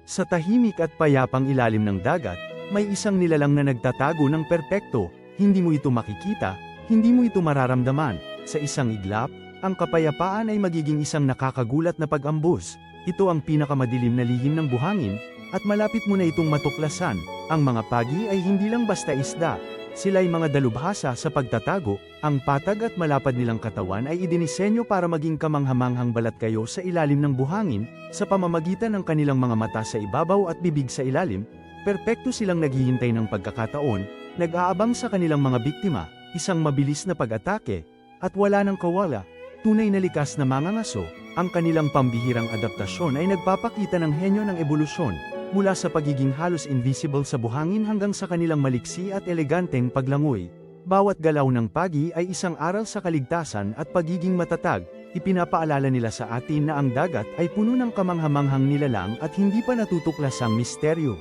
Sa tahimik at payapang ilalim ng dagat, may isang nilalang na nagtatago ng perpekto, hindi mo ito makikita, hindi mo ito mararamdaman. Sa isang iglap, ang kapayapaan ay magiging isang nakakagulat na pag-ambus. Ito ang pinakamadilim na lihim ng buhangin, at malapit mo na itong matuklasan. Ang mga pagi ay hindi lang basta isda. Sila'y mga dalubhasa sa pagtatago, ang patag at malapad nilang katawan ay idinisenyo para maging kamanghamanghang balat kayo sa ilalim ng buhangin, sa pamamagitan ng kanilang mga mata sa ibabaw at bibig sa ilalim. Perpekto silang naghihintay ng pagkakataon, nag-aabang sa kanilang mga biktima, isang mabilis na pag-atake, at wala ng kawala. Tunay na likas na mangangaso, ang kanilang pambihirang adaptasyon ay nagpapakita ng henyo ng ebolusyon, mula sa pagiging halos invisible sa buhangin hanggang sa kanilang maliksi at eleganteng paglangoy. Bawat galaw ng pagi ay isang aral sa kaligtasan at pagiging matatag. Ipinapaalala nila sa atin na ang dagat ay puno ng kamanghamanghang nilalang at hindi pa natutuklasang misteryo.